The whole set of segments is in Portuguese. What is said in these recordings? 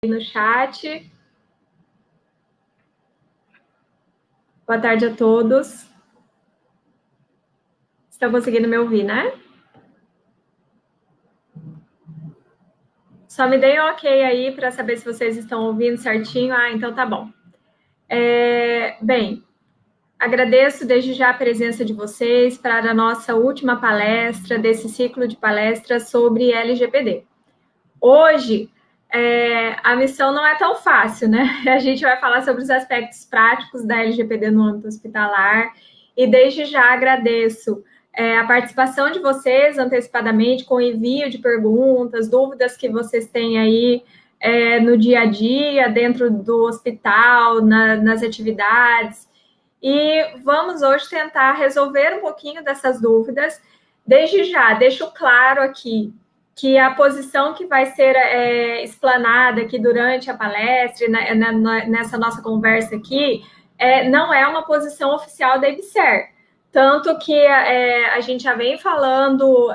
no chat. Boa tarde a todos. Estão conseguindo me ouvir, né? Só me deem um ok aí para saber se vocês estão ouvindo certinho. Ah, então tá bom. Bem, agradeço desde já a presença de vocês para a nossa última palestra desse ciclo de palestras sobre LGPD. Hoje, a missão não é tão fácil, né? A gente vai falar sobre os aspectos práticos da LGPD no âmbito hospitalar e desde já agradeço a participação de vocês antecipadamente com envio de perguntas, dúvidas que vocês têm aí no dia a dia, dentro do hospital, nas atividades. E vamos hoje tentar resolver um pouquinho dessas dúvidas. Desde já, deixo claro aqui que a posição que vai ser explanada aqui durante a palestra, nessa nossa conversa aqui, não é uma posição oficial da EBSER. Tanto que a gente já vem falando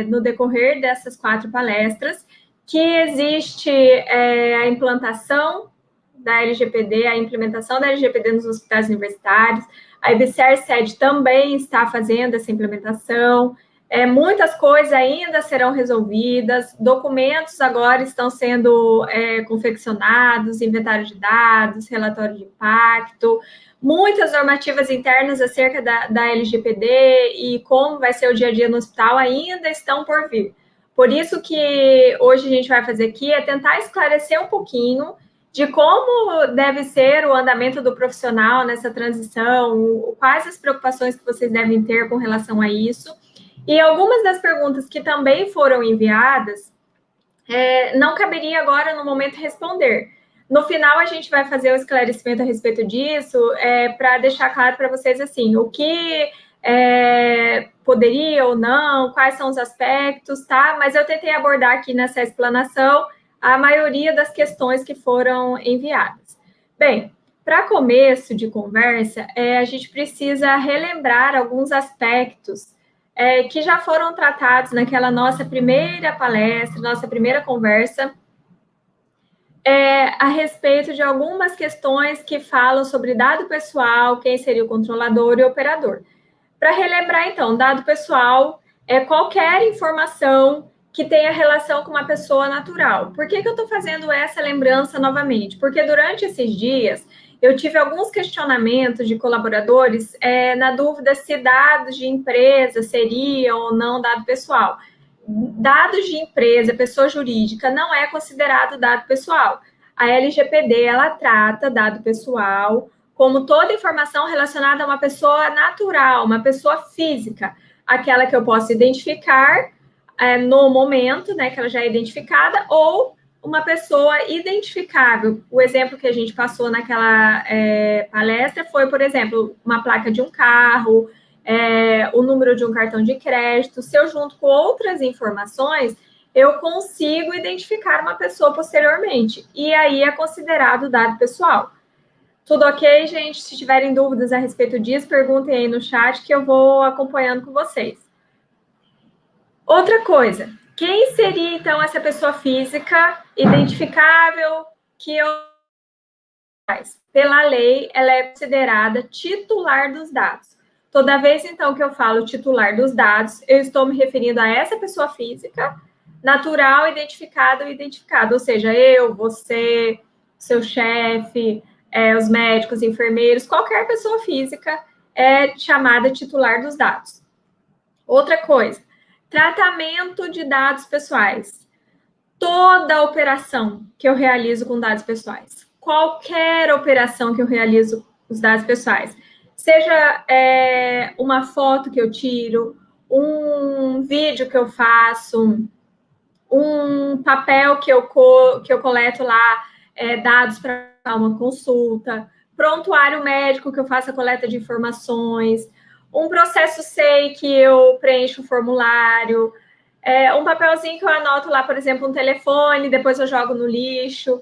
no decorrer dessas 4 palestras que existe a implantação da LGPD, a implementação da LGPD nos hospitais universitários. A EBSER-SED também está fazendo essa implementação. Muitas coisas ainda serão resolvidas, documentos agora estão sendo confeccionados, inventário de dados, relatório de impacto, muitas normativas internas acerca da LGPD e como vai ser o dia a dia no hospital ainda estão por vir. Por isso que hoje a gente vai fazer aqui é tentar esclarecer um pouquinho de como deve ser o andamento do profissional nessa transição, quais as preocupações que vocês devem ter com relação a isso. E algumas das perguntas que também foram enviadas, não caberia agora no momento responder. No final, a gente vai fazer um esclarecimento a respeito disso, para deixar claro para vocês, assim, o que poderia ou não, quais são os aspectos, tá? Mas eu tentei abordar aqui nessa explanação a maioria das questões que foram enviadas. Bem, para começo de conversa, a gente precisa relembrar alguns aspectos que já foram tratados naquela nossa primeira palestra, nossa primeira conversa, a respeito de algumas questões que falam sobre dado pessoal, quem seria o controlador e o operador. Para relembrar, então, dado pessoal é qualquer informação que tenha relação com uma pessoa natural. Por que eu estou fazendo essa lembrança novamente? Porque durante esses dias eu tive alguns questionamentos de colaboradores na dúvida se dados de empresa seriam ou não dado pessoal. Dados de empresa, pessoa jurídica, não é considerado dado pessoal. A LGPD, ela trata dado pessoal como toda informação relacionada a uma pessoa natural, uma pessoa física, aquela que eu posso identificar no momento, né, que ela já é identificada, ou uma pessoa identificável. O exemplo que a gente passou naquela palestra foi, por exemplo, uma placa de um carro, o número de um cartão de crédito. Se eu junto com outras informações, eu consigo identificar uma pessoa posteriormente. E aí é considerado dado pessoal. Tudo ok, gente? Se tiverem dúvidas a respeito disso, perguntem aí no chat que eu vou acompanhando com vocês. Outra coisa, quem seria, então, essa pessoa física identificável que eu... Pela lei, ela é considerada titular dos dados. Toda vez, então, que eu falo titular dos dados, eu estou me referindo a essa pessoa física, natural, identificado ou identificado. Ou seja, eu, você, seu chefe, os médicos, enfermeiros, qualquer pessoa física é chamada titular dos dados. Outra coisa, tratamento de dados pessoais. Toda operação que eu realizo com dados pessoais, qualquer operação que eu realizo com os dados pessoais, seja uma foto que eu tiro, um vídeo que eu faço, um papel que eu coleto lá, dados para uma consulta, prontuário médico que eu faço a coleta de informações, um processo SEI que eu preencho o formulário, um papelzinho que eu anoto lá, por exemplo, um telefone, depois eu jogo no lixo.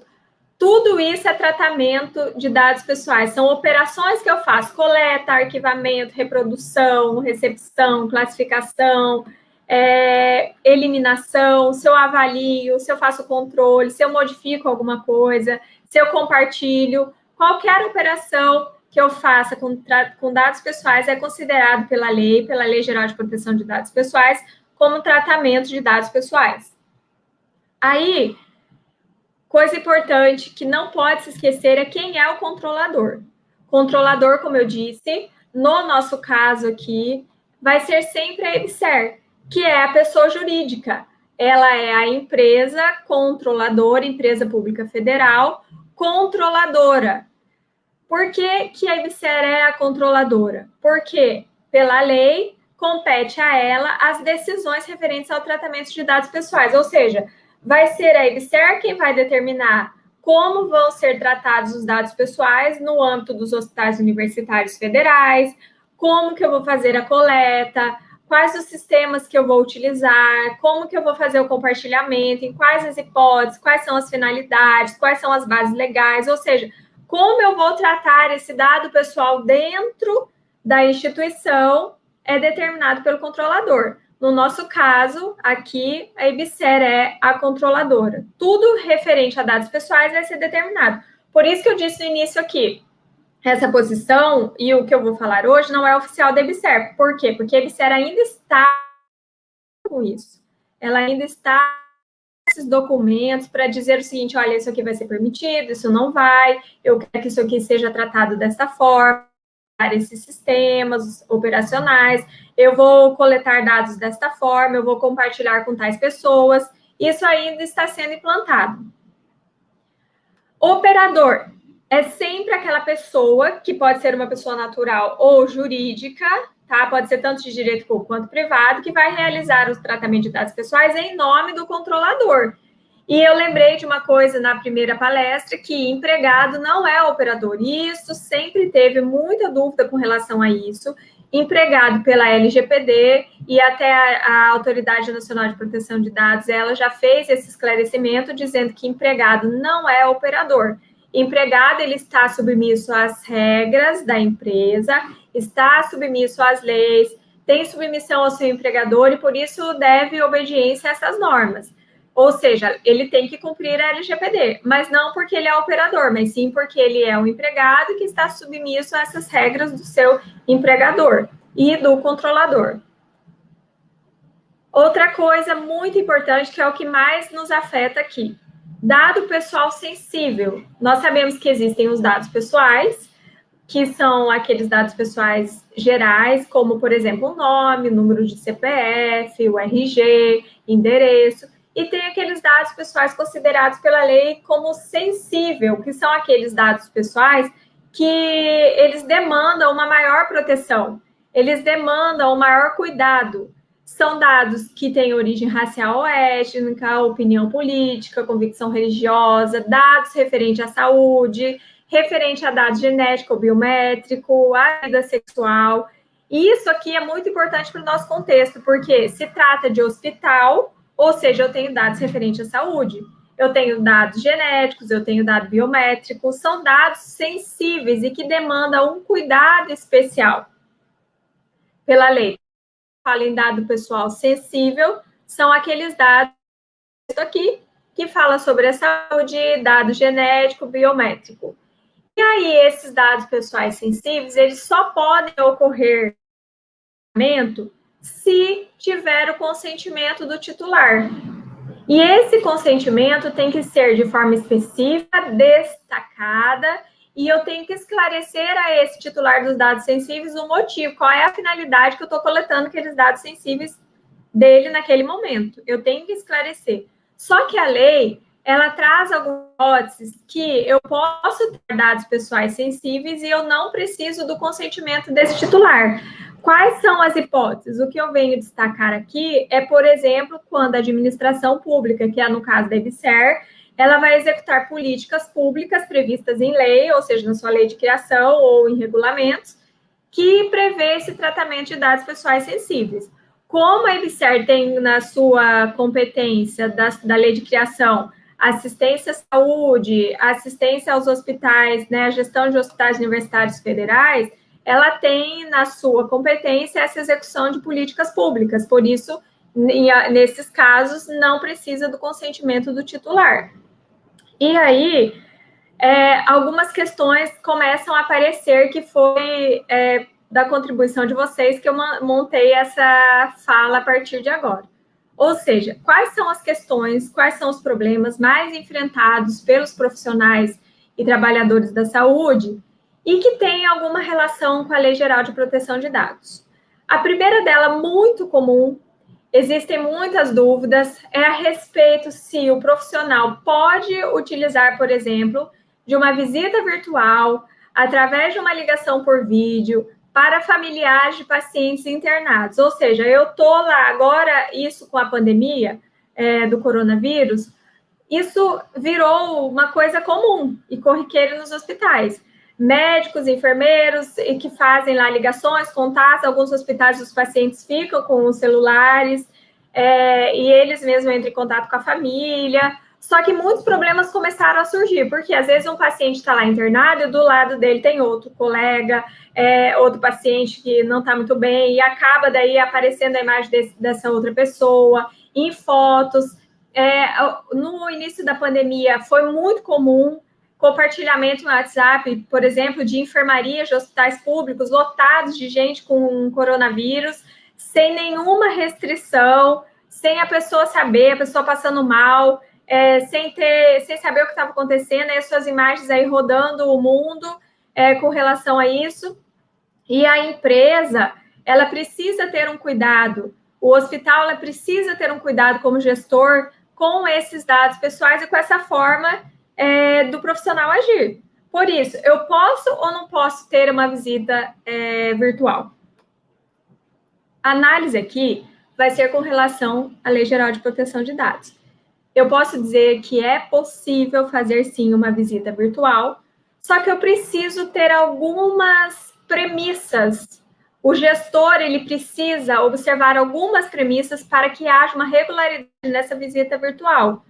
Tudo isso é tratamento de dados pessoais. São operações que eu faço: coleta, arquivamento, reprodução, recepção, classificação, eliminação, se eu avalio, se eu faço controle, se eu modifico alguma coisa, se eu compartilho. Qualquer operação que eu faça com dados pessoais é considerado pela Lei Geral de Proteção de Dados Pessoais, como tratamento de dados pessoais. Aí, coisa importante que não pode se esquecer é quem é o controlador. Controlador, como eu disse, no nosso caso aqui, vai ser sempre a EBSER, que é a pessoa jurídica. Ela é a empresa controladora, empresa pública federal, controladora. Por que, que a EBSER é a controladora? Porque, pela lei, compete a ela as decisões referentes ao tratamento de dados pessoais, ou seja, vai ser a EBSER quem vai determinar como vão ser tratados os dados pessoais no âmbito dos hospitais universitários federais, como que eu vou fazer a coleta, quais os sistemas que eu vou utilizar, como que eu vou fazer o compartilhamento, em quais as hipóteses, quais são as finalidades, quais são as bases legais, ou seja, como eu vou tratar esse dado pessoal dentro da instituição é determinado pelo controlador. No nosso caso, aqui, a EBSER é a controladora. Tudo referente a dados pessoais vai ser determinado. Por isso que eu disse no início aqui, essa posição e o que eu vou falar hoje não é oficial da EBSER. Por quê? Porque a EBSER ainda está com isso. Ela ainda está com esses documentos para dizer o seguinte, olha, isso aqui vai ser permitido, isso não vai, eu quero que isso aqui seja tratado dessa forma, esses sistemas operacionais, eu vou coletar dados desta forma, eu vou compartilhar com tais pessoas, isso ainda está sendo implantado. Operador é sempre aquela pessoa, que pode ser uma pessoa natural ou jurídica, tá? Pode ser tanto de direito público quanto privado, que vai realizar o tratamento de dados pessoais em nome do controlador. E eu lembrei de uma coisa na primeira palestra, que empregado não é operador. E isso sempre teve muita dúvida com relação a isso. Empregado pela LGPD e até a Autoridade Nacional de Proteção de Dados, ela já fez esse esclarecimento dizendo que empregado não é operador. Empregado, ele está submisso às regras da empresa, está submisso às leis, tem submissão ao seu empregador e, por isso, deve obediência a essas normas. Ou seja, ele tem que cumprir a LGPD, mas não porque ele é operador, mas sim porque ele é um empregado que está submisso a essas regras do seu empregador e do controlador. Outra coisa muito importante, que é o que mais nos afeta aqui, dado pessoal sensível. Nós sabemos que existem os dados pessoais, que são aqueles dados pessoais gerais, como, por exemplo, o nome, o número de CPF, o RG, endereço, e tem aqueles dados pessoais considerados pela lei como sensível, que são aqueles dados pessoais que eles demandam uma maior proteção, eles demandam um maior cuidado. São dados que têm origem racial ou étnica, opinião política, convicção religiosa, dados referentes à saúde, referente a dados genético ou biométrico, a vida sexual. E isso aqui é muito importante para o nosso contexto, porque se trata de hospital, ou seja, eu tenho dados referentes à saúde, eu tenho dados genéticos, eu tenho dados biométricos, são dados sensíveis e que demandam um cuidado especial pela lei. Fala em dado pessoal sensível, são aqueles dados aqui que fala sobre a saúde, dado genético, biométrico. E aí, esses dados pessoais sensíveis, eles só podem ocorrer se tiver o consentimento do titular. E esse consentimento tem que ser de forma específica, destacada, e eu tenho que esclarecer a esse titular dos dados sensíveis o motivo, qual é a finalidade que eu estou coletando aqueles dados sensíveis dele naquele momento. Eu tenho que esclarecer. Só que a lei, ela traz algumas hipóteses que eu posso ter dados pessoais sensíveis e eu não preciso do consentimento desse titular. Quais são as hipóteses? O que eu venho destacar aqui é, por exemplo, quando a administração pública, que é no caso da EBSER, ela vai executar políticas públicas previstas em lei, ou seja, na sua lei de criação ou em regulamentos, que prevê esse tratamento de dados pessoais sensíveis. Como a EBSER tem na sua competência da lei de criação assistência à saúde, assistência aos hospitais, né, a gestão de hospitais universitários federais, ela tem na sua competência essa execução de políticas públicas. Por isso, nesses casos, não precisa do consentimento do titular. E aí, algumas questões começam a aparecer que foi da contribuição de vocês que eu montei essa fala a partir de agora. Ou seja, quais são as questões, quais são os problemas mais enfrentados pelos profissionais e trabalhadores da saúde e que têm alguma relação com a Lei Geral de Proteção de Dados. A primeira dela, muito comum, existem muitas dúvidas, é a respeito se o profissional pode utilizar, por exemplo, de uma visita virtual, através de uma ligação por vídeo, para familiares de pacientes internados. Ou seja, eu estou lá agora, isso com a pandemia do coronavírus, isso virou uma coisa comum e corriqueira nos hospitais. Médicos, enfermeiros que fazem lá ligações, contatos, alguns hospitais os pacientes ficam com os celulares e eles mesmos entram em contato com a família. Só que muitos problemas começaram a surgir, porque às vezes um paciente está lá internado e do lado dele tem outro colega, outro paciente que não está muito bem, e acaba daí aparecendo a imagem dessa outra pessoa em fotos. No início da pandemia foi muito comum compartilhamento no WhatsApp, por exemplo, de enfermarias de hospitais públicos lotados de gente com coronavírus, sem nenhuma restrição, sem a pessoa saber, a pessoa passando mal, sem saber o que estava acontecendo, e as suas imagens aí rodando o mundo com relação a isso. E a empresa, ela precisa ter um cuidado, o hospital ela precisa ter um cuidado como gestor com esses dados pessoais e com essa forma do profissional agir. Por isso, eu posso ou não posso ter uma visita virtual? A análise aqui vai ser com relação à Lei Geral de Proteção de Dados. Eu posso dizer que é possível fazer, sim, uma visita virtual, só que eu preciso ter algumas premissas. O gestor, ele precisa observar algumas premissas para que haja uma regularidade nessa visita virtual.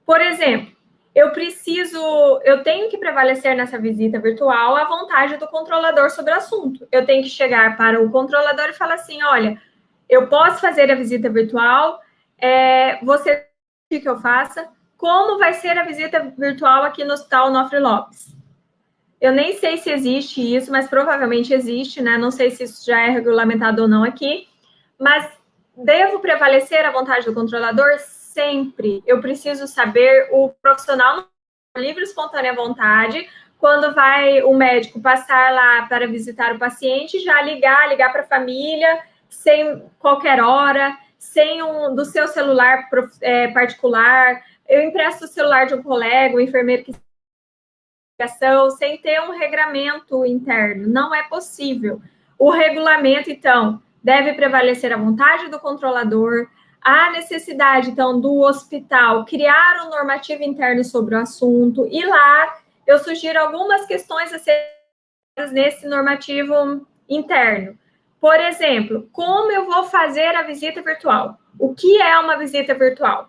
Por exemplo, eu tenho que prevalecer nessa visita virtual a vontade do controlador sobre o assunto. Eu tenho que chegar para o controlador e falar assim, olha, eu posso fazer a visita virtual, você quer que eu faça? Como vai ser a visita virtual aqui no Hospital Onofre Lopes? Eu nem sei se existe isso, mas provavelmente existe, né? Não sei se isso já é regulamentado ou não aqui, mas devo prevalecer a vontade do controlador? Sempre. Eu preciso saber o profissional livre e espontânea vontade, quando vai o médico passar lá para visitar o paciente, já ligar para a família, sem qualquer hora, sem do seu celular particular. Eu empresto o celular de um colega, um enfermeiro que sem ter um regramento interno. Não é possível. O regulamento, então, deve prevalecer a vontade do controlador, a necessidade, então, do hospital criar um normativo interno sobre o assunto, e lá eu sugiro algumas questões a serem nesse normativo interno. Por exemplo, como eu vou fazer a visita virtual? O que é uma visita virtual?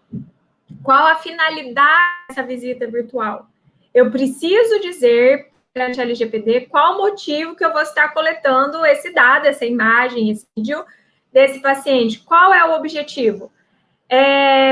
Qual a finalidade dessa visita virtual? Eu preciso dizer perante a LGPD qual o motivo que eu vou estar coletando esse dado, essa imagem, esse vídeo desse paciente. Qual é o objetivo?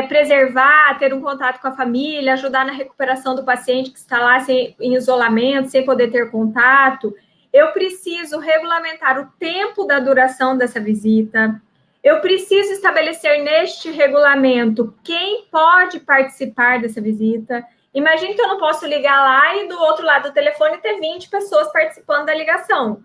Preservar, ter um contato com a família, ajudar na recuperação do paciente que está lá em isolamento, sem poder ter contato. Eu preciso regulamentar o tempo da duração dessa visita. Eu preciso estabelecer neste regulamento quem pode participar dessa visita. Imagine que eu não posso ligar lá e do outro lado do telefone ter 20 pessoas participando da ligação.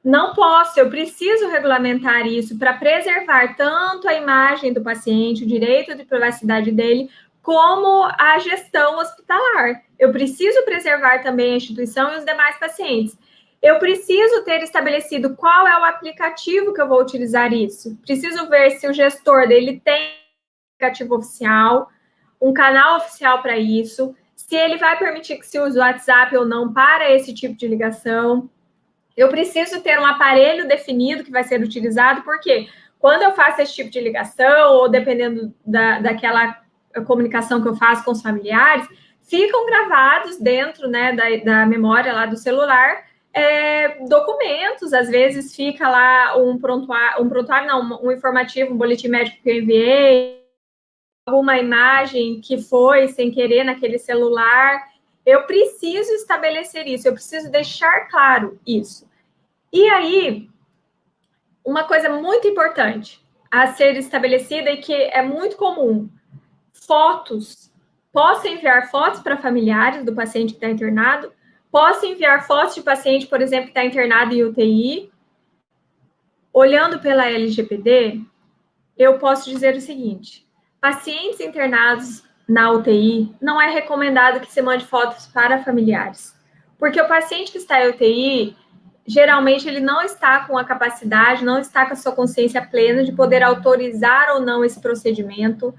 Não posso, eu preciso regulamentar isso para preservar tanto a imagem do paciente, o direito de privacidade dele, como a gestão hospitalar. Eu preciso preservar também a instituição e os demais pacientes. Eu preciso ter estabelecido qual é o aplicativo que eu vou utilizar isso. Preciso ver se o gestor dele tem aplicativo oficial, um canal oficial para isso, se ele vai permitir que se use o WhatsApp ou não para esse tipo de ligação. Eu preciso ter um aparelho definido que vai ser utilizado, porque quando eu faço esse tipo de ligação, ou dependendo daquela comunicação que eu faço com os familiares, ficam gravados dentro, né, da memória lá do celular, documentos, às vezes fica lá um informativo, um boletim médico que eu enviei, alguma imagem que foi sem querer naquele celular. Eu preciso estabelecer isso, eu preciso deixar claro isso. E aí, uma coisa muito importante a ser estabelecida e que é muito comum, fotos. Posso enviar fotos para familiares do paciente que está internado, posso enviar fotos de paciente, por exemplo, que está internado em UTI. Olhando pela LGPD, eu posso dizer o seguinte: pacientes internados na UTI, não é recomendado que se mande fotos para familiares, porque o paciente que está em UTI, geralmente ele não está com a capacidade, não está com a sua consciência plena de poder autorizar ou não esse procedimento,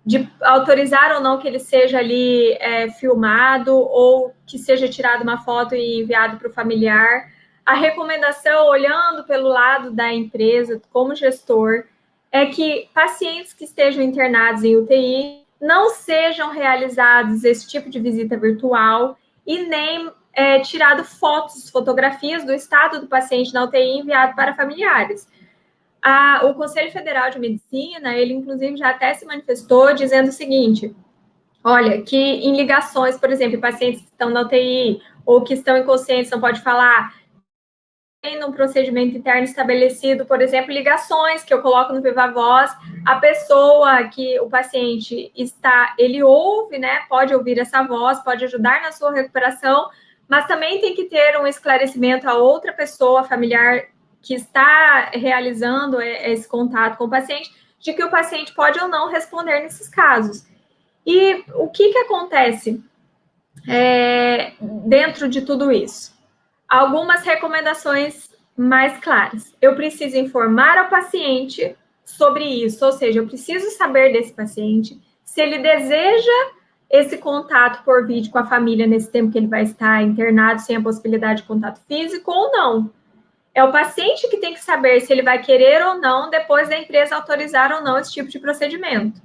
de autorizar ou não que ele seja ali filmado ou que seja tirada uma foto e enviado para o familiar. A recomendação, olhando pelo lado da empresa, como gestor, é que pacientes que estejam internados em UTI não sejam realizados esse tipo de visita virtual e nem tirado fotografias do estado do paciente na UTI enviado para familiares. O Conselho Federal de Medicina, ele inclusive já até se manifestou dizendo o seguinte: olha, que em ligações, por exemplo, pacientes que estão na UTI ou que estão inconscientes, não pode falar, tem no procedimento interno estabelecido, por exemplo, ligações que eu coloco no Viva Voz, a pessoa que o paciente está, ele ouve, né, pode ouvir essa voz, pode ajudar na sua recuperação, mas também tem que ter um esclarecimento a outra pessoa familiar que está realizando esse contato com o paciente, de que o paciente pode ou não responder nesses casos. E o que acontece dentro de tudo isso? Algumas recomendações mais claras. Eu preciso informar ao paciente sobre isso, ou seja, eu preciso saber desse paciente, se ele deseja esse contato por vídeo com a família nesse tempo que ele vai estar internado, sem a possibilidade de contato físico ou não. É o paciente que tem que saber se ele vai querer ou não, depois da empresa autorizar ou não esse tipo de procedimento.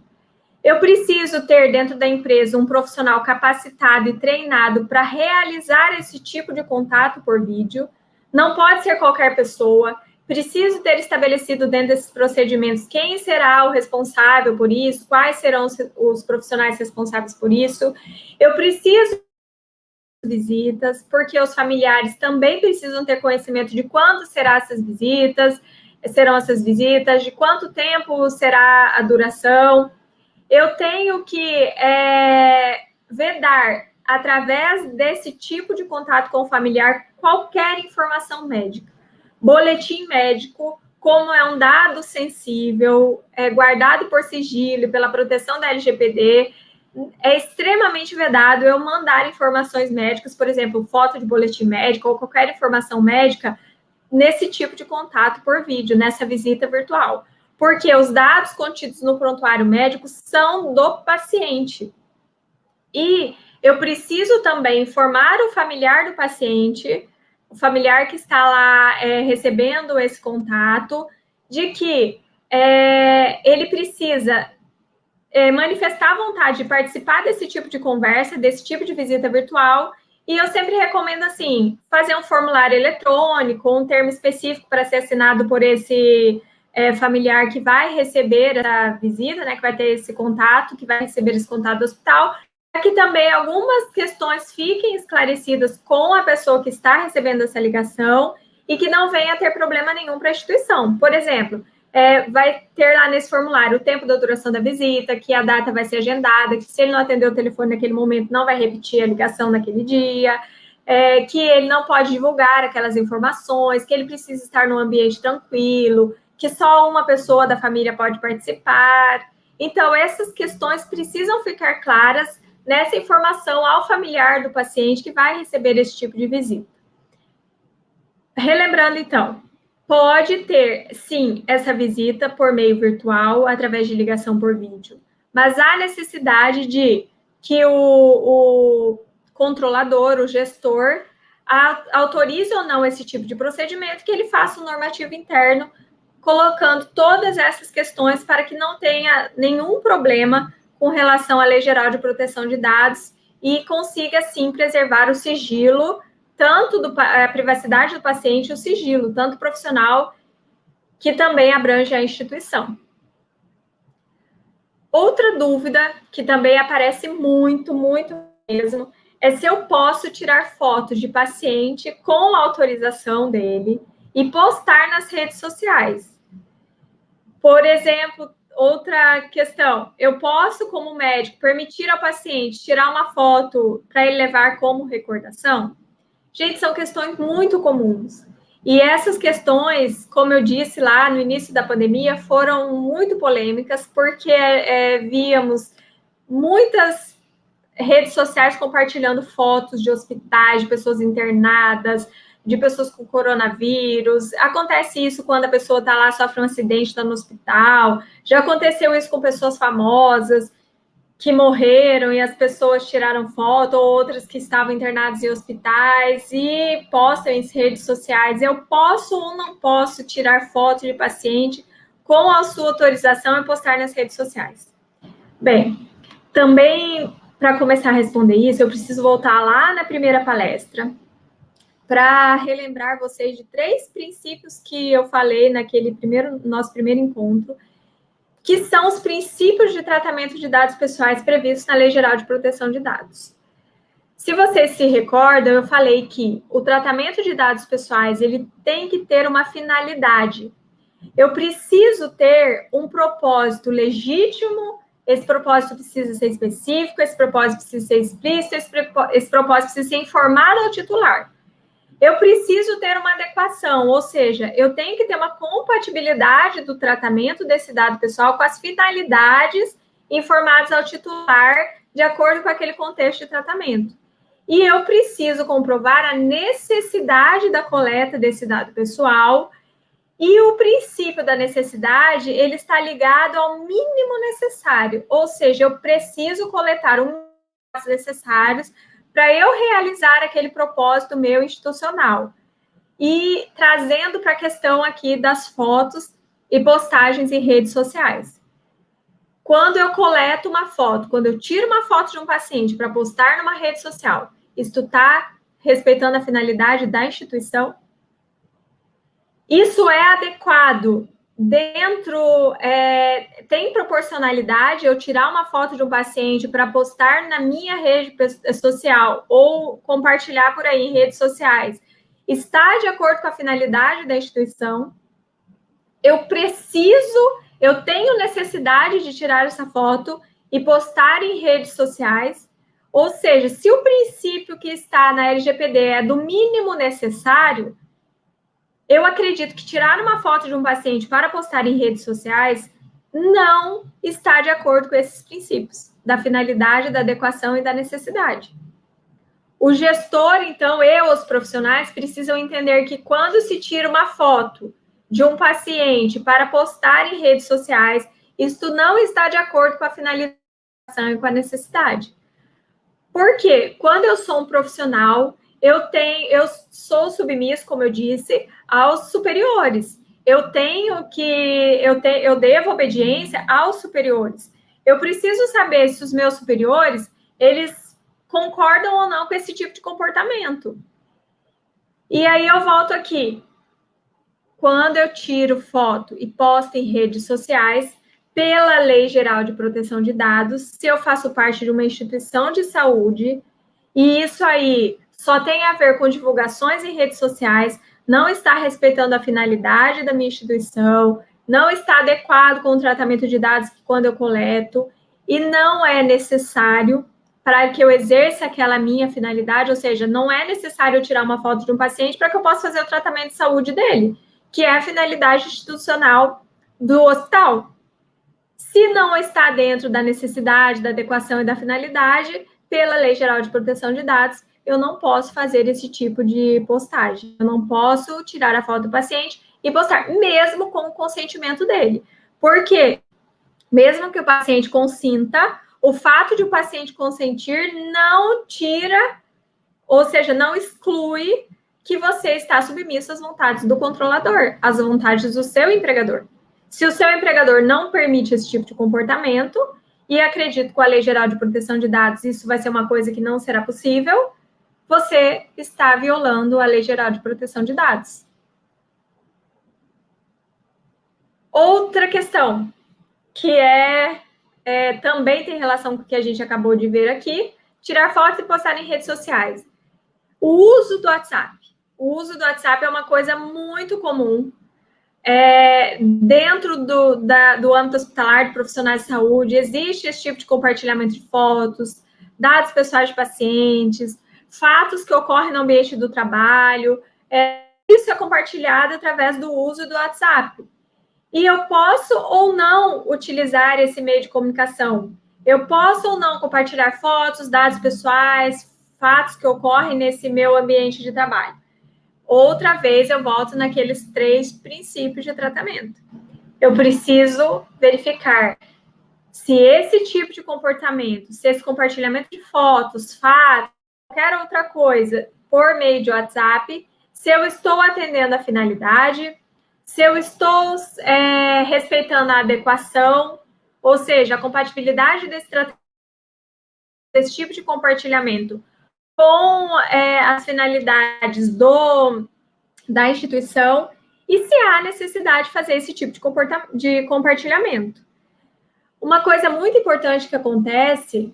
Eu preciso ter dentro da empresa um profissional capacitado e treinado para realizar esse tipo de contato por vídeo. Não pode ser qualquer pessoa. Preciso ter estabelecido dentro desses procedimentos quem será o responsável por isso, quais serão os profissionais responsáveis por isso. Eu preciso visitas, porque os familiares também precisam ter conhecimento de quando serão essas visitas, de quanto tempo será a duração. Eu tenho que vedar, através desse tipo de contato com o familiar, qualquer informação médica. Boletim médico, como é um dado sensível, guardado por sigilo, pela proteção da LGPD, é extremamente vedado eu mandar informações médicas, por exemplo, foto de boletim médico ou qualquer informação médica, nesse tipo de contato por vídeo, nessa visita virtual. Porque os dados contidos no prontuário médico são do paciente. E eu preciso também informar o familiar do paciente, o familiar que está lá recebendo esse contato, de que ele precisa manifestar a vontade de participar desse tipo de conversa, desse tipo de visita virtual. E eu sempre recomendo, assim, fazer um formulário eletrônico, um termo específico para ser assinado por esse familiar que vai receber a visita, né, que vai ter esse contato, que vai receber esse contato do hospital, para que também algumas questões fiquem esclarecidas com a pessoa que está recebendo essa ligação e que não venha a ter problema nenhum para a instituição. Por exemplo, vai ter lá nesse formulário o tempo da duração da visita, que a data vai ser agendada, que se ele não atender o telefone naquele momento, não vai repetir a ligação naquele dia, que ele não pode divulgar aquelas informações, que ele precisa estar num ambiente tranquilo, que só uma pessoa da família pode participar. Então, essas questões precisam ficar claras nessa informação ao familiar do paciente que vai receber esse tipo de visita. Relembrando, então, pode ter, sim, essa visita por meio virtual, através de ligação por vídeo, mas há necessidade de que o controlador, o gestor, autorize ou não esse tipo de procedimento, que ele faça um normativo interno, colocando todas essas questões para que não tenha nenhum problema com relação à Lei Geral de Proteção de Dados e consiga, sim, preservar o sigilo tanto a privacidade do paciente e o sigilo, tanto profissional, que também abrange a instituição. Outra dúvida que também aparece muito mesmo, é se eu posso tirar fotos de paciente com autorização dele e postar nas redes sociais. Por exemplo, outra questão, eu posso, como médico, permitir ao paciente tirar uma foto para ele levar como recordação? Gente, são questões muito comuns. E essas questões, como eu disse lá no início da pandemia, foram muito polêmicas, porque víamos muitas redes sociais compartilhando fotos de hospitais, de pessoas internadas, de pessoas com coronavírus. Acontece isso quando a pessoa está lá, sofre um acidente, está no hospital. Já aconteceu isso com pessoas famosas que morreram e as pessoas tiraram foto, ou outras que estavam internadas em hospitais e postam em redes sociais. Eu posso ou não posso tirar foto de paciente com a sua autorização e postar nas redes sociais? Bem, também, para começar a responder isso, eu preciso voltar lá na primeira palestra para relembrar vocês de 3 princípios que eu falei naquele nosso primeiro encontro, que são os princípios de tratamento de dados pessoais previstos na Lei Geral de Proteção de Dados. Se vocês se recordam, eu falei que o tratamento de dados pessoais ele tem que ter uma finalidade. Eu preciso ter um propósito legítimo, esse propósito precisa ser específico, esse propósito precisa ser explícito, esse propósito precisa ser informado ao titular. Eu preciso ter uma adequação, ou seja, eu tenho que ter uma compatibilidade do tratamento desse dado pessoal com as finalidades informadas ao titular de acordo com aquele contexto de tratamento. E eu preciso comprovar a necessidade da coleta desse dado pessoal, e o princípio da necessidade, ele está ligado ao mínimo necessário, ou seja, eu preciso coletar os dados necessários para eu realizar aquele propósito meu institucional. E trazendo para a questão aqui das fotos e postagens em redes sociais. Quando eu coleto uma foto, quando eu tiro uma foto de um paciente para postar numa rede social, isso está respeitando a finalidade da instituição? Isso é adequado tem proporcionalidade eu tirar uma foto de um paciente para postar na minha rede social ou compartilhar por aí em redes sociais? Está de acordo com a finalidade da instituição? Eu tenho necessidade de tirar essa foto e postar em redes sociais? Ou seja, se o princípio que está na LGPD é do mínimo necessário, eu acredito que tirar uma foto de um paciente para postar em redes sociais não está de acordo com esses princípios, da finalidade, da adequação e da necessidade. O gestor, então, e os profissionais precisam entender que quando se tira uma foto de um paciente para postar em redes sociais, isto não está de acordo com a finalidade e com a necessidade. Por quê? Quando eu sou um profissional, eu sou submisso, como eu disse, aos superiores. Eu devo obediência aos superiores. Eu preciso saber se os meus superiores, eles concordam ou não com esse tipo de comportamento. E aí eu volto aqui. Quando eu tiro foto e posto em redes sociais, pela Lei Geral de Proteção de Dados, se eu faço parte de uma instituição de saúde, e isso aí só tem a ver com divulgações em redes sociais, não está respeitando a finalidade da minha instituição, não está adequado com o tratamento de dados quando eu coleto, e não é necessário para que eu exerça aquela minha finalidade, ou seja, não é necessário eu tirar uma foto de um paciente para que eu possa fazer o tratamento de saúde dele, que é a finalidade institucional do hospital. Se não está dentro da necessidade, da adequação e da finalidade, pela Lei Geral de Proteção de Dados, eu não posso fazer esse tipo de postagem. Eu não posso tirar a foto do paciente e postar, mesmo com o consentimento dele. Por quê? Mesmo que o paciente consinta, o fato de o paciente consentir não tira, ou seja, não exclui que você está submisso às vontades do controlador, às vontades do seu empregador. Se o seu empregador não permite esse tipo de comportamento, e acredito que com a Lei Geral de Proteção de Dados isso vai ser uma coisa que não será possível, você está violando a Lei Geral de Proteção de Dados. Outra questão, que também tem relação com o que a gente acabou de ver aqui, tirar fotos e postar em redes sociais. O uso do WhatsApp. O uso do WhatsApp é uma coisa muito comum dentro do âmbito hospitalar de profissionais de saúde. Existe esse tipo de compartilhamento de fotos, dados pessoais de pacientes, fatos que ocorrem no ambiente do trabalho. Isso é compartilhado através do uso do WhatsApp. E eu posso ou não utilizar esse meio de comunicação. Eu posso ou não compartilhar fotos, dados pessoais, fatos que ocorrem nesse meu ambiente de trabalho. Outra vez eu volto naqueles 3 princípios de tratamento. Eu preciso verificar se esse tipo de comportamento, se esse compartilhamento de fotos, fatos, qualquer outra coisa por meio de WhatsApp, se eu estou atendendo a finalidade, se eu estou respeitando a adequação, ou seja, a compatibilidade desse tipo de compartilhamento com as finalidades da instituição e se há necessidade de fazer esse tipo de compartilhamento. Uma coisa muito importante que acontece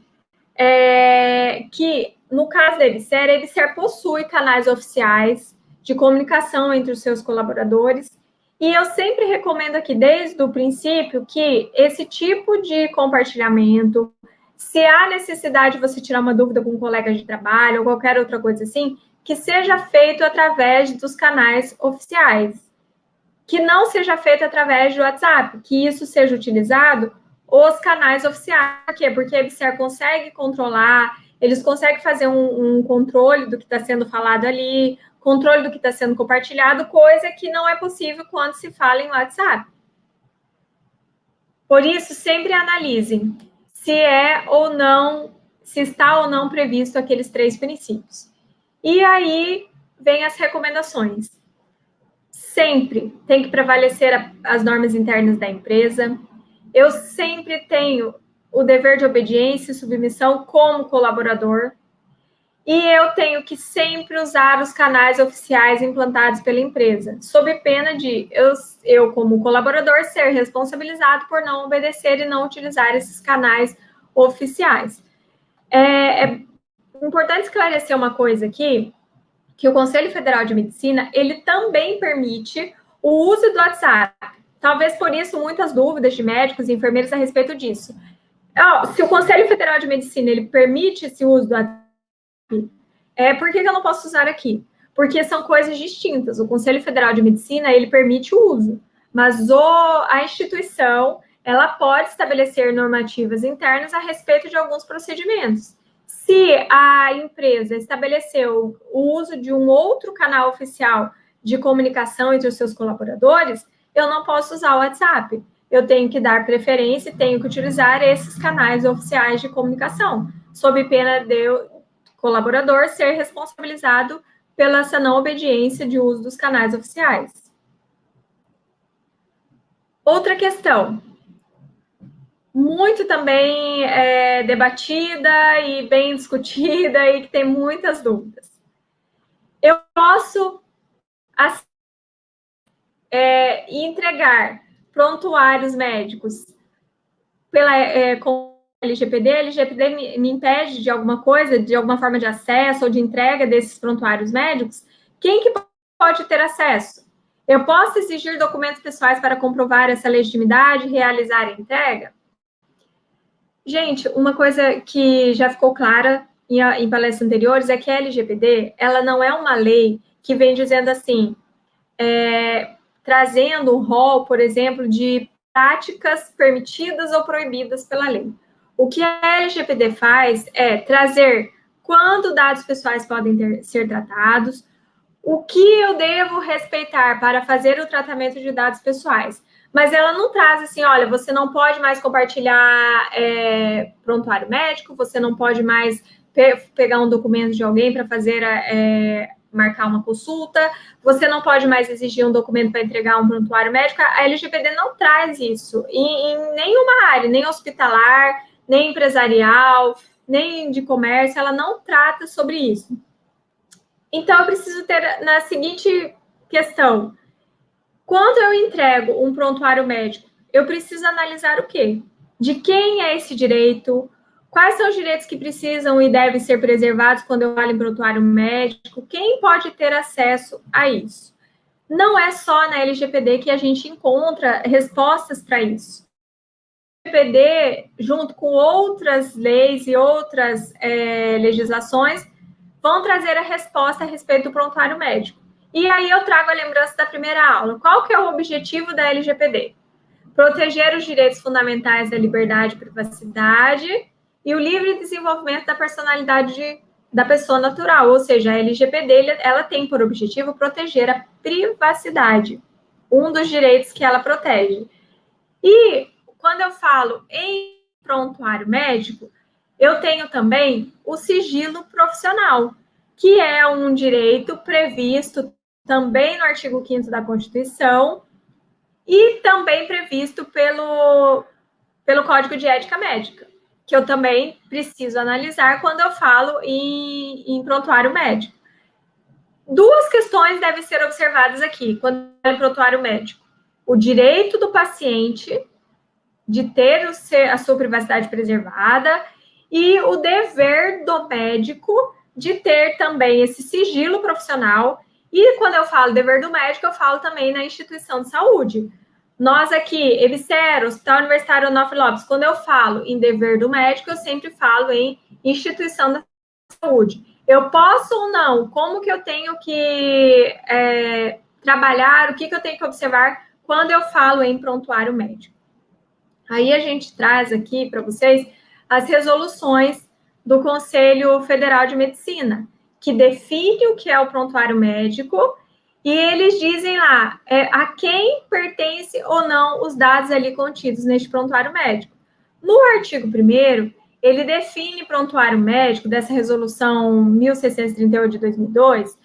é que, no caso da EBSER, a EBSER possui canais oficiais de comunicação entre os seus colaboradores. E eu sempre recomendo aqui, desde o princípio, que esse tipo de compartilhamento, se há necessidade de você tirar uma dúvida com um colega de trabalho ou qualquer outra coisa assim, que seja feito através dos canais oficiais. Que não seja feito através do WhatsApp, que isso seja utilizado os canais oficiais. Por quê? Porque a EBSER consegue controlar, eles conseguem fazer um controle do que está sendo falado ali, controle do que está sendo compartilhado, coisa que não é possível quando se fala em WhatsApp. Por isso, sempre analisem se está ou não previsto aqueles 3 princípios. E aí vem as recomendações. Sempre tem que prevalecer as normas internas da empresa. Eu sempre tenho o dever de obediência e submissão como colaborador. E eu tenho que sempre usar os canais oficiais implantados pela empresa, sob pena de eu como colaborador, ser responsabilizado por não obedecer e não utilizar esses canais oficiais. É importante esclarecer uma coisa aqui, que o Conselho Federal de Medicina, ele também permite o uso do WhatsApp. Talvez por isso muitas dúvidas de médicos e enfermeiros a respeito disso. Se o Conselho Federal de Medicina, ele permite esse uso do WhatsApp, por que eu não posso usar aqui? Porque são coisas distintas. O Conselho Federal de Medicina, ele permite o uso, mas a instituição, ela pode estabelecer normativas internas a respeito de alguns procedimentos. Se a empresa estabeleceu o uso de um outro canal oficial de comunicação entre os seus colaboradores, eu não posso usar o WhatsApp. Eu tenho que dar preferência e tenho que utilizar esses canais oficiais de comunicação, sob pena de colaborador ser responsabilizado pela essa não obediência de uso dos canais oficiais. Outra questão, muito também debatida e bem discutida e que tem muitas dúvidas. Eu posso entregar prontuários médicos com LGPD? A LGPD me impede de alguma coisa, de alguma forma de acesso ou de entrega desses prontuários médicos? Quem que pode ter acesso? Eu posso exigir documentos pessoais para comprovar essa legitimidade e realizar a entrega? Gente, uma coisa que já ficou clara em palestras anteriores é que a LGPD, ela não é uma lei que vem dizendo assim, trazendo um rol, por exemplo, de práticas permitidas ou proibidas pela lei. O que a LGPD faz é trazer quando dados pessoais podem ser tratados, o que eu devo respeitar para fazer o tratamento de dados pessoais. Mas ela não traz assim, olha, você não pode mais compartilhar prontuário médico, você não pode mais pegar um documento de alguém para fazer marcar uma consulta, você não pode mais exigir um documento para entregar um prontuário médico. A LGPD não traz isso em nenhuma área, nem hospitalar, nem empresarial, nem de comércio, ela não trata sobre isso. Então, eu preciso ter na seguinte questão: quando eu entrego um prontuário médico, eu preciso analisar o quê? De quem é esse direito? Quais são os direitos que precisam e devem ser preservados quando eu falo em prontuário médico? Quem pode ter acesso a isso? Não é só na LGPD que a gente encontra respostas para isso. A LGPD, junto com outras leis e outras legislações, vão trazer a resposta a respeito do prontuário médico. E aí eu trago a lembrança da primeira aula. Qual que é o objetivo da LGPD? Proteger os direitos fundamentais da liberdade e privacidade e o livre desenvolvimento da personalidade da pessoa natural, ou seja, a LGPD ela tem por objetivo proteger a privacidade, um dos direitos que ela protege. E quando eu falo em prontuário médico, eu tenho também o sigilo profissional, que é um direito previsto também no artigo 5º da Constituição e também previsto pelo Código de Ética Médica, que eu também preciso analisar quando eu falo em prontuário médico. Duas questões devem ser observadas aqui, quando é prontuário médico. O direito do paciente de ter a sua privacidade preservada e o dever do médico de ter também esse sigilo profissional. E quando eu falo dever do médico, eu falo também na instituição de saúde. Nós aqui, EBSER, Hospital Universitário Onofre Lopes, quando eu falo em dever do médico, eu sempre falo em instituição da saúde. Eu posso ou não? Como que eu tenho que trabalhar? O que eu tenho que observar quando eu falo em prontuário médico? Aí a gente traz aqui para vocês as resoluções do Conselho Federal de Medicina, que define o que é o prontuário médico, e eles dizem lá a quem pertence ou não os dados ali contidos neste prontuário médico. No artigo 1º, ele define prontuário médico dessa resolução 1638 de 2002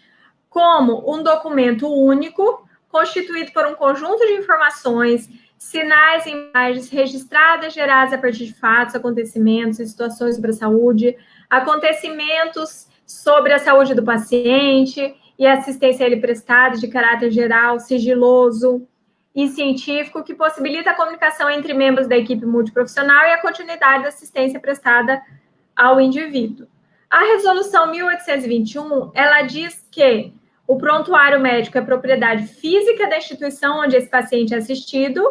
como um documento único, constituído por um conjunto de informações, sinais e imagens registradas, geradas a partir de fatos, acontecimentos e situações sobre a saúde, acontecimentos sobre a saúde do paciente e assistência a ele prestada de caráter geral, sigiloso e científico, que possibilita a comunicação entre membros da equipe multiprofissional e a continuidade da assistência prestada ao indivíduo. A resolução 1821, ela diz que o prontuário médico é propriedade física da instituição onde esse paciente é assistido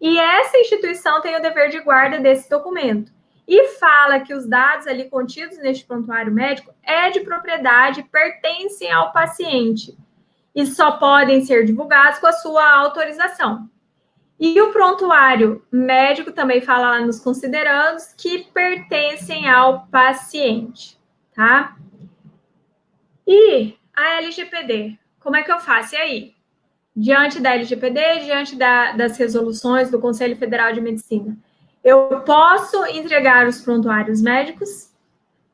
e essa instituição tem o dever de guarda desse documento. E fala que os dados ali contidos neste prontuário médico é de propriedade, pertencem ao paciente e só podem ser divulgados com a sua autorização. E o prontuário médico também fala lá nos considerandos que pertencem ao paciente, tá? E a LGPD, como é que eu faço? E aí? Diante da LGPD, diante das resoluções do Conselho Federal de Medicina, eu posso entregar os prontuários médicos?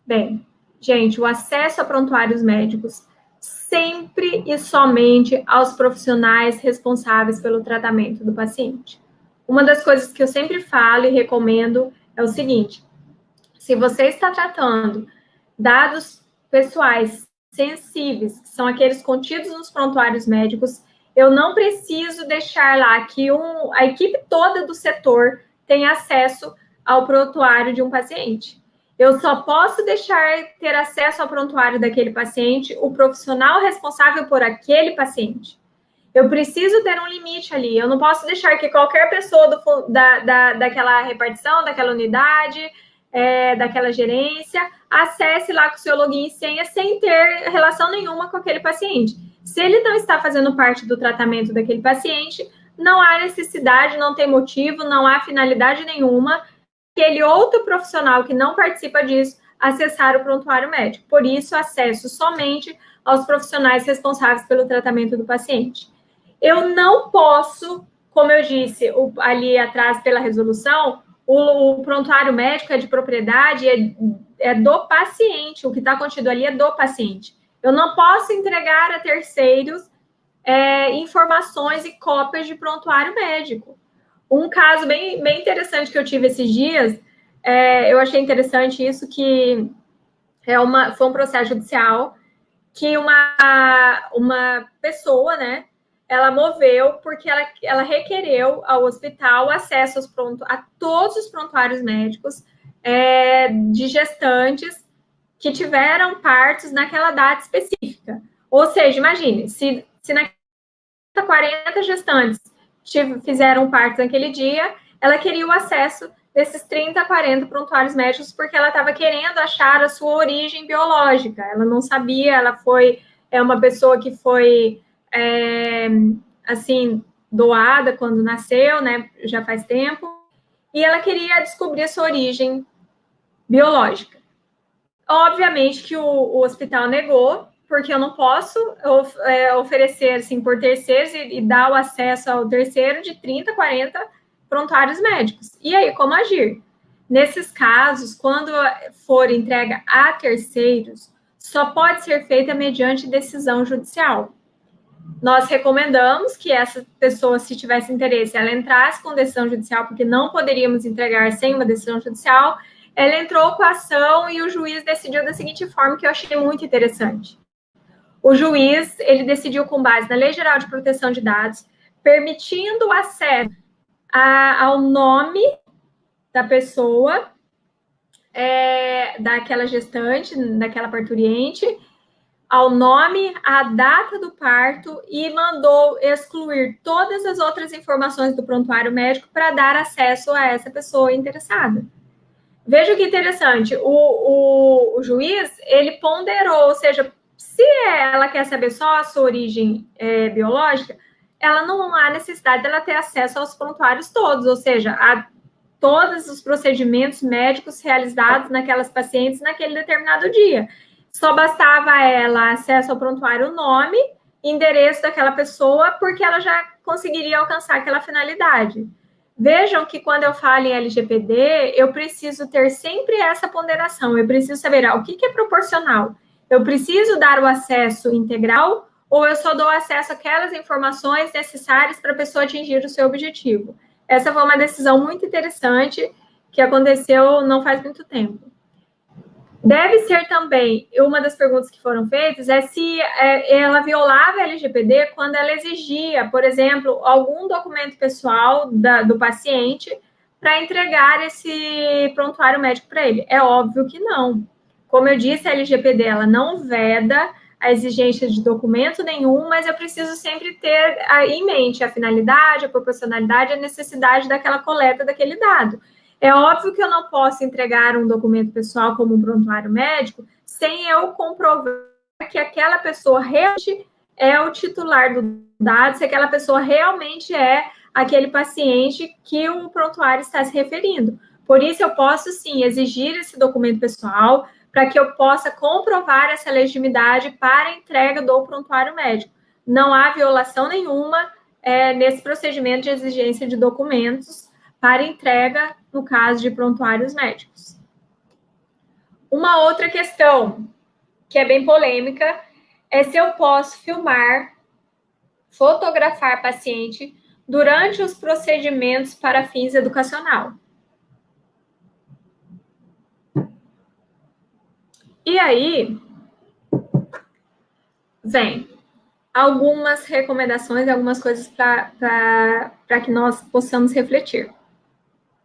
Bem, gente, o acesso a prontuários médicos sempre e somente aos profissionais responsáveis pelo tratamento do paciente. Uma das coisas que eu sempre falo e recomendo é o seguinte: se você está tratando dados pessoais sensíveis, que são aqueles contidos nos prontuários médicos, eu não preciso deixar lá que a equipe toda do setor tenha acesso ao prontuário de um paciente. Eu só posso deixar ter acesso ao prontuário daquele paciente o profissional responsável por aquele paciente. Eu preciso ter um limite ali. Eu não posso deixar que qualquer pessoa daquela repartição, daquela unidade, daquela gerência, acesse lá com o seu login e senha sem ter relação nenhuma com aquele paciente. Se ele não está fazendo parte do tratamento daquele paciente, não há necessidade, não tem motivo, não há finalidade nenhuma aquele outro profissional que não participa disso acessar o prontuário médico. Por isso, acesso somente aos profissionais responsáveis pelo tratamento do paciente. Eu não posso, como eu disse ali atrás pela resolução, o prontuário médico é de propriedade, é do paciente, o que está contido ali é do paciente. Eu não posso entregar a terceiros informações e cópias de prontuário médico. Um caso bem interessante que eu tive esses dias, eu achei interessante isso, que foi um processo judicial que uma pessoa, né, ela moveu porque ela requereu ao hospital acesso a todos os prontuários médicos de gestantes que tiveram partos naquela data específica. Ou seja, imagine, se naquela 40 gestantes fizeram parto naquele dia, ela queria o acesso desses 30, 40 prontuários médicos porque ela estava querendo achar a sua origem biológica. Ela não sabia, ela foi uma pessoa que foi assim doada quando nasceu, né? Já faz tempo, e ela queria descobrir a sua origem biológica. Obviamente que o hospital negou, porque eu não posso oferecer assim por terceiros e dar o acesso ao terceiro de 30, 40 prontuários médicos. E aí, como agir? Nesses casos, quando for entrega a terceiros, só pode ser feita mediante decisão judicial. Nós recomendamos que essa pessoa, se tivesse interesse, ela entrasse com decisão judicial, porque não poderíamos entregar sem uma decisão judicial. Ela entrou com a ação e o juiz decidiu da seguinte forma, que eu achei muito interessante. O juiz, ele decidiu com base na Lei Geral de Proteção de Dados, permitindo o acesso ao nome da pessoa, daquela gestante, daquela parturiente, ao nome, à data do parto e mandou excluir todas as outras informações do prontuário médico para dar acesso a essa pessoa interessada. Veja que interessante, o juiz, ele ponderou, ou seja, se ela quer saber só a sua origem biológica, ela não há necessidade dela ter acesso aos prontuários todos, ou seja, a todos os procedimentos médicos realizados naquelas pacientes naquele determinado dia. Só bastava a ela acesso ao prontuário, nome, endereço daquela pessoa, porque ela já conseguiria alcançar aquela finalidade. Vejam que quando eu falo em LGPD, eu preciso ter sempre essa ponderação, eu preciso saber o que é proporcional. Eu preciso dar o acesso integral ou eu só dou acesso àquelas informações necessárias para a pessoa atingir o seu objetivo? Essa foi uma decisão muito interessante que aconteceu não faz muito tempo. Deve ser também, uma das perguntas que foram feitas é se ela violava a LGPD quando ela exigia, por exemplo, algum documento pessoal do paciente para entregar esse prontuário médico para ele. É óbvio que não. Como eu disse, a LGPD ela não veda a exigência de documento nenhum, mas eu preciso sempre ter em mente a finalidade, a proporcionalidade, a necessidade daquela coleta daquele dado. É óbvio que eu não posso entregar um documento pessoal como um prontuário médico sem eu comprovar que aquela pessoa realmente é o titular do dado, se aquela pessoa realmente é aquele paciente que o prontuário está se referindo. Por isso, eu posso, sim, exigir esse documento pessoal para que eu possa comprovar essa legitimidade para a entrega do prontuário médico. Não há violação nenhuma nesse procedimento de exigência de documentos para entrega no caso de prontuários médicos. Uma outra questão, que é bem polêmica, é se eu posso filmar, fotografar paciente durante os procedimentos para fins educacional. E aí, vem algumas recomendações, algumas coisas para que nós possamos refletir.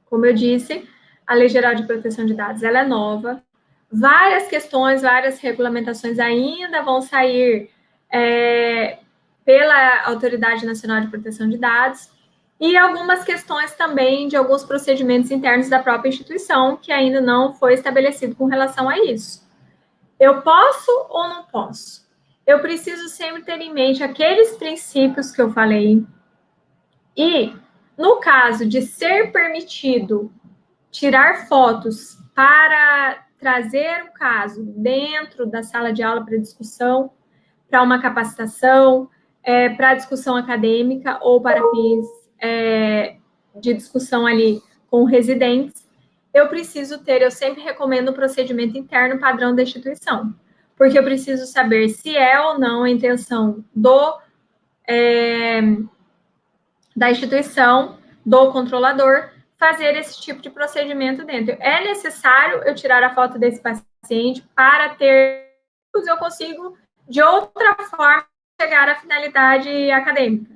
Como eu disse, a Lei Geral de Proteção de Dados ela é nova, várias questões, várias regulamentações ainda vão sair pela Autoridade Nacional de Proteção de Dados e algumas questões também de alguns procedimentos internos da própria instituição que ainda não foi estabelecido com relação a isso. Eu posso ou não posso? Eu preciso sempre ter em mente aqueles princípios que eu falei e, no caso de ser permitido tirar fotos para trazer o caso dentro da sala de aula para discussão, para uma capacitação, para discussão acadêmica ou para fins de discussão ali com residentes, eu sempre recomendo o procedimento interno padrão da instituição, porque eu preciso saber se é ou não a intenção da instituição, do controlador, fazer esse tipo de procedimento dentro. É necessário eu tirar a foto desse paciente para ter... Eu consigo de outra forma chegar à finalidade acadêmica.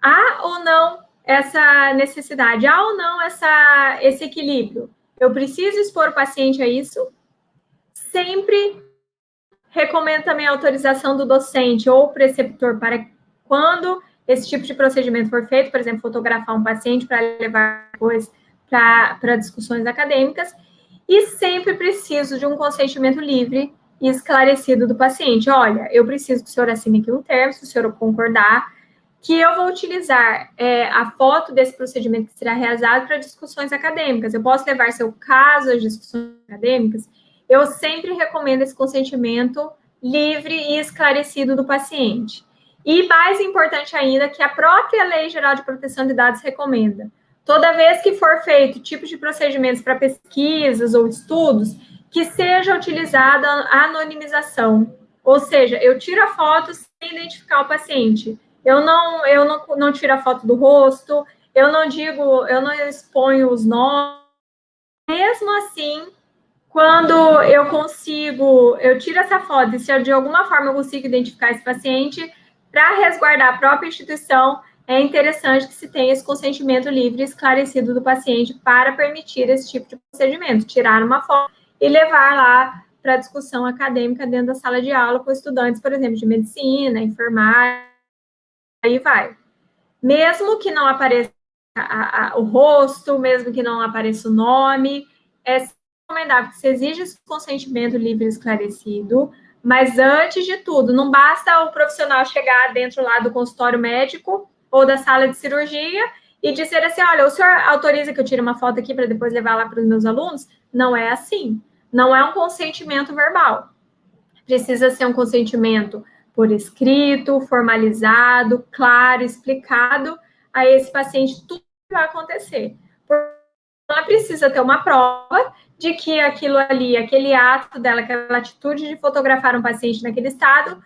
Há ou não essa necessidade? Há ou não esse equilíbrio? Eu preciso expor o paciente a isso? Sempre recomendo também a autorização do docente ou preceptor para quando esse tipo de procedimento for feito, por exemplo, fotografar um paciente para levar depois para discussões acadêmicas, e sempre preciso de um consentimento livre e esclarecido do paciente. Olha, eu preciso que o senhor assine aqui um termo, se o senhor concordar, que eu vou utilizar a foto desse procedimento que será realizado para discussões acadêmicas. Eu posso levar seu caso às discussões acadêmicas? Eu sempre recomendo esse consentimento livre e esclarecido do paciente. E mais importante ainda, que a própria Lei Geral de Proteção de Dados recomenda. Toda vez que for feito tipo de procedimentos para pesquisas ou estudos, que seja utilizada a anonimização. Ou seja, eu tiro a foto sem identificar o paciente. Eu não tiro a foto do rosto, eu não exponho os nomes. Mesmo assim, quando eu tiro essa foto e se de alguma forma eu consigo identificar esse paciente, para resguardar a própria instituição, é interessante que se tenha esse consentimento livre e esclarecido do paciente para permitir esse tipo de procedimento, tirar uma foto e levar lá para discussão acadêmica dentro da sala de aula com estudantes, por exemplo, de medicina, enfermagem, aí vai. Mesmo que não apareça o rosto, mesmo que não apareça o nome, é recomendável que se exija esse consentimento livre e esclarecido, mas antes de tudo, não basta o profissional chegar dentro lá do consultório médico ou da sala de cirurgia e dizer assim, olha, o senhor autoriza que eu tire uma foto aqui para depois levar lá para os meus alunos? Não é assim. Não é um consentimento verbal. Precisa ser um consentimento por escrito, formalizado, claro, explicado a esse paciente tudo que vai acontecer. Ela precisa ter uma prova de que aquilo ali, aquele ato dela, aquela atitude de fotografar um paciente naquele estado,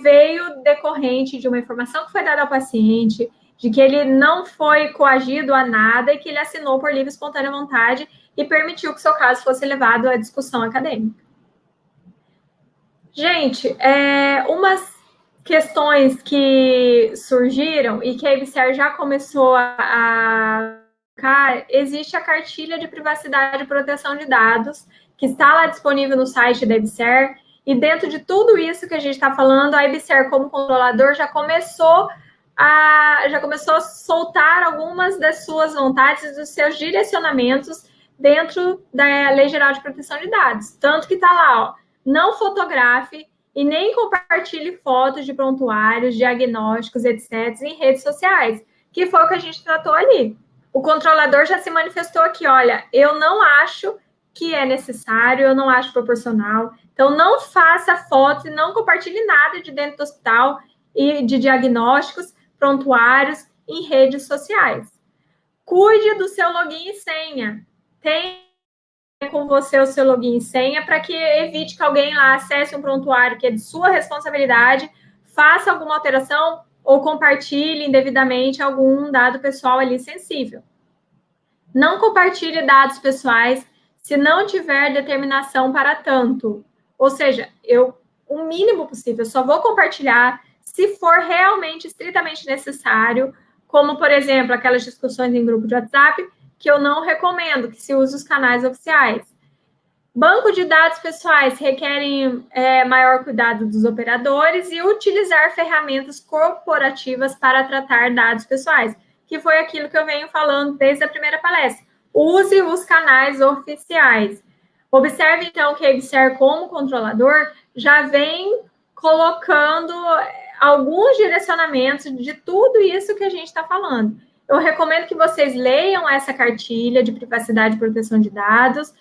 veio decorrente de uma informação que foi dada ao paciente, de que ele não foi coagido a nada e que ele assinou por livre e espontânea vontade e permitiu que o seu caso fosse levado à discussão acadêmica. Gente, umas questões que surgiram e que a EBSER já começou a existe a cartilha de privacidade e proteção de dados, que está lá disponível no site da EBSER, e dentro de tudo isso que a gente está falando, a EBSER, como controlador, já começou a soltar algumas das suas vontades, dos seus direcionamentos dentro da Lei Geral de Proteção de Dados. Tanto que está lá, ó, não fotografe e nem compartilhe fotos de prontuários, diagnósticos, etc., em redes sociais, que foi o que a gente tratou ali. O controlador já se manifestou aqui, olha, eu não acho que é necessário, eu não acho proporcional, então não faça fotos e não compartilhe nada de dentro do hospital e de diagnósticos, prontuários em redes sociais. Cuide do seu login e senha. Tenha com você o seu login e senha para que evite que alguém lá acesse um prontuário que é de sua responsabilidade, faça alguma alteração ou compartilhe indevidamente algum dado pessoal ali sensível. Não compartilhe dados pessoais se não tiver determinação para tanto. Ou seja, o mínimo possível, eu só vou compartilhar se for realmente estritamente necessário, como, por exemplo, aquelas discussões em grupo de WhatsApp, que eu não recomendo que se use os canais oficiais. Banco de dados pessoais requerem maior cuidado dos operadores e utilizar ferramentas corporativas para tratar dados pessoais, que foi aquilo que eu venho falando desde a primeira palestra. Use os canais oficiais. Observe, então, que a EBSER, como controlador, já vem colocando alguns direcionamentos de tudo isso que a gente está falando. Eu recomendo que vocês leiam essa cartilha de privacidade e proteção de dados,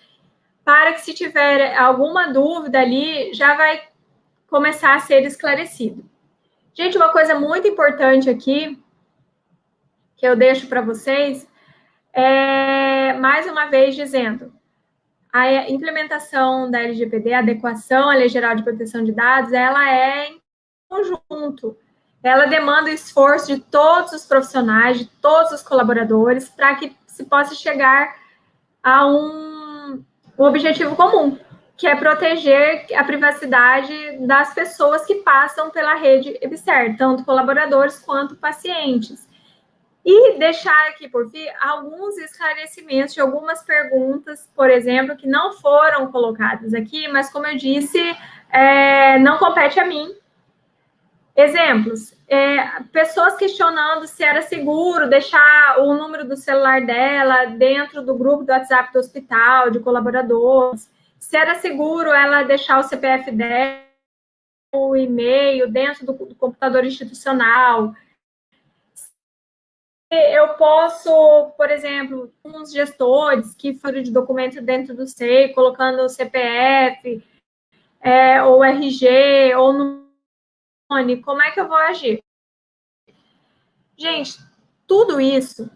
para que, se tiver alguma dúvida ali, já vai começar a ser esclarecido. Gente, uma coisa muito importante aqui, que eu deixo para vocês, mais uma vez dizendo, a implementação da LGPD, a adequação à Lei Geral de Proteção de Dados, ela é em conjunto. Ela demanda o esforço de todos os profissionais, de todos os colaboradores, para que se possa chegar a um objetivo comum, que é proteger a privacidade das pessoas que passam pela rede EBSER, tanto colaboradores quanto pacientes. E deixar aqui, por fim, alguns esclarecimentos de algumas perguntas, por exemplo, que não foram colocadas aqui, mas, como eu disse, não compete a mim. Exemplos, pessoas questionando se era seguro deixar o número do celular dela dentro do grupo do WhatsApp do hospital, de colaboradores, se era seguro ela deixar o CPF dela, o e-mail dentro do computador institucional. Eu posso, por exemplo, uns gestores que foram de documento dentro do SEI, colocando o CPF, ou RG, ou nome, como é que eu vou agir? Gente, tudo isso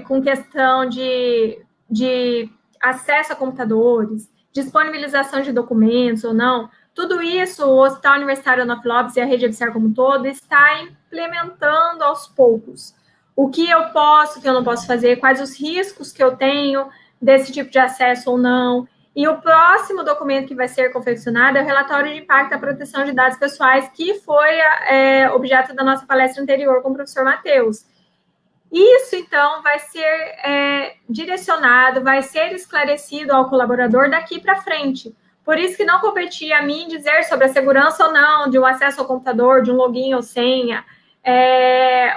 com questão de acesso a computadores, disponibilização de documentos ou não, tudo isso o Hospital Universitário Onofre Lopes e a rede EBSER como um todo está implementando aos poucos. O que eu posso, o que eu não posso fazer, quais os riscos que eu tenho desse tipo de acesso ou não. E o próximo documento que vai ser confeccionado é o relatório de impacto da proteção de dados pessoais, que foi objeto da nossa palestra anterior com o professor Matheus. Isso, então, vai ser direcionado, vai ser esclarecido ao colaborador daqui para frente. Por isso que não competia a mim dizer sobre a segurança ou não de um acesso ao computador, de um login ou senha,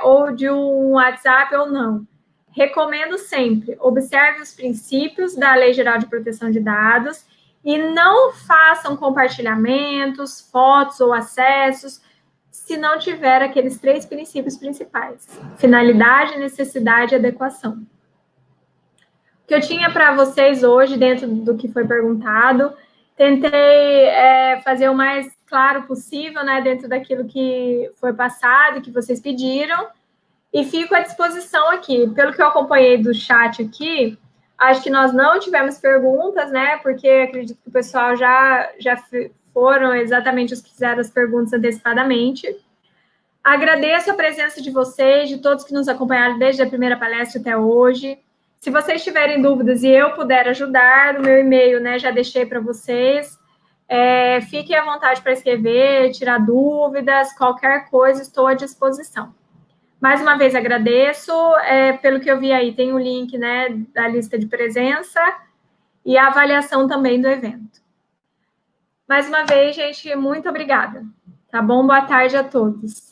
ou de um WhatsApp ou não. Recomendo sempre, observe os princípios da Lei Geral de Proteção de Dados e não façam compartilhamentos, fotos ou acessos se não tiver aqueles 3 princípios principais: finalidade, necessidade e adequação. O que eu tinha para vocês hoje, dentro do que foi perguntado, tentei fazer o mais claro possível, né, dentro daquilo que foi passado, que vocês pediram, e fico à disposição aqui. Pelo que eu acompanhei do chat aqui, acho que nós não tivemos perguntas, né, porque acredito que o pessoal já foram exatamente os que fizeram as perguntas antecipadamente. Agradeço a presença de vocês, de todos que nos acompanharam desde a primeira palestra até hoje. Se vocês tiverem dúvidas e eu puder ajudar, o meu e-mail, né, já deixei para vocês. Fiquem à vontade para escrever, tirar dúvidas, qualquer coisa, estou à disposição. Mais uma vez agradeço. Pelo que eu vi aí, tem o link, né, da lista de presença e a avaliação também do evento. Mais uma vez, gente, muito obrigada. Tá bom? Boa tarde a todos.